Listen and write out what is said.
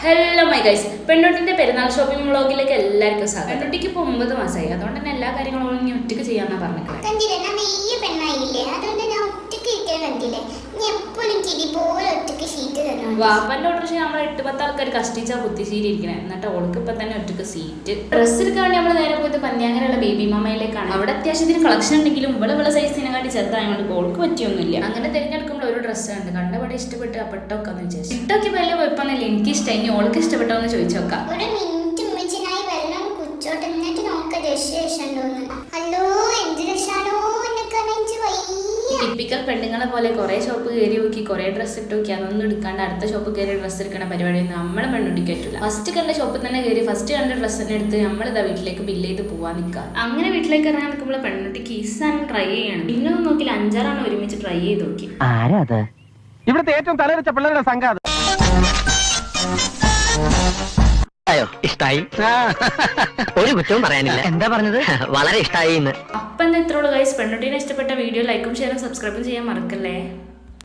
Hello my guys, പെണ്ണുട്ടിന്റെ പെരുന്നാൾ shopping വ്ളോഗിലേക്ക് എല്ലാവർക്കും സ്വാഗതം. പെണ്ണുട്ടിക്ക് ഇപ്പോൾ 9 മാസമായി, അതുകൊണ്ട് തന്നെ എല്ലാ കാര്യങ്ങളും ഇനി ഒറ്റയ്ക്ക് ചെയ്യാന്നാ പറഞ്ഞത്. വാപ്പന്റെ ഓർഡർ നമ്മൾ 8-10 ആൾക്കാർ കഷ്ടിച്ചാ കുത്തിശ്ശേരിയിരിക്കണേ. എന്നിട്ട് ഓൾക്ക് ഇപ്പൊ തന്നെ ഒറ്റയ്ക്ക് സീറ്റ്. ഡ്രസ്സ് എടുക്കാൻ വേണ്ടി നമ്മൾ നേരെ പോയത് പന്യാങ്ങരയുള്ള ബേബി മാമയിലേക്കാണ്. അവിടെ അത്യാവശ്യത്തിന് കളക്ഷൻ ഉണ്ടെങ്കിലും ഇവിടെ സൈസിനെക്കാട്ടി ചെറുതായതുകൊണ്ട് ഓൾക്ക് പറ്റിയൊന്നുമില്ല. അങ്ങനെ തിരഞ്ഞെടുക്കുമ്പോൾ ഒരു ഡ്രസ്സ് ഉണ്ട്, കണ്ടപടി ഇഷ്ടപ്പെട്ട് അപ്പെട്ടോക്കാന്ന് വിചാരിച്ചു. ഇട്ടൊക്കെ വലിയ കുഴപ്പമൊന്നുമില്ല, എനിക്ക് ഇഷ്ടം. ഇനി ഓൾക്ക് ഇഷ്ടപ്പെട്ടോ എന്ന് ചോദിച്ചു നോക്കാം. ടിപ്പിക്കൽ പെണ്ണുങ്ങളെ പോലെ കുറെ ഷോപ്പ് കയറി നോക്കി, കുറെ ഡ്രസ്സ് ഇട്ട് നോക്കി, അതൊന്നും എടുക്കാണ്ട് അടുത്ത ഷോപ്പ് കയറി ഡ്രസ്സ് എടുക്കണ പരിപാടി നമ്മളെ പെണ്ണുട്ടിക്ക് പറ്റില്ല. ഫസ്റ്റ് കണ്ട ഷോപ്പിൽ തന്നെ കയറി ഫസ്റ്റ് കണ്ട ഡ്രസ്സ് തന്നെ എടുത്ത് നമ്മളിതാ വീട്ടിലേക്ക് ബില്ല് ചെയ്ത് പോവാൻ നിൽക്കുക. അങ്ങനെ വീട്ടിലേക്ക് ഇറങ്ങാൻ നിൽക്കുമ്പോൾ പെണ്ണുട്ടിക്ക് ഈ സാധനം ട്രൈ ചെയ്യണം. പിന്നെ നോക്കില്ല 5-6 ഒരുമിച്ച് ട്രൈ ചെയ്ത് നോക്കി. ഇവിടുത്തെ ഏറ്റവും തലവെച്ച പിള്ളേരുടെ സംഘം ഇഷ്ടായി. ഒരു കുറ്റവും പറയാനില്ല. എന്താ പറഞ്ഞത്? വളരെ ഇഷ്ടായി. അപ്പം എന്താ ഇത്രയുള്ളൂ ഗൈസ്. പെണ്ണുട്ടീനെ ഇഷ്ടപ്പെട്ട വീഡിയോ ലൈക്കും ഷെയറും സബ്സ്ക്രൈബും ചെയ്യാൻ മറക്കല്ലേ.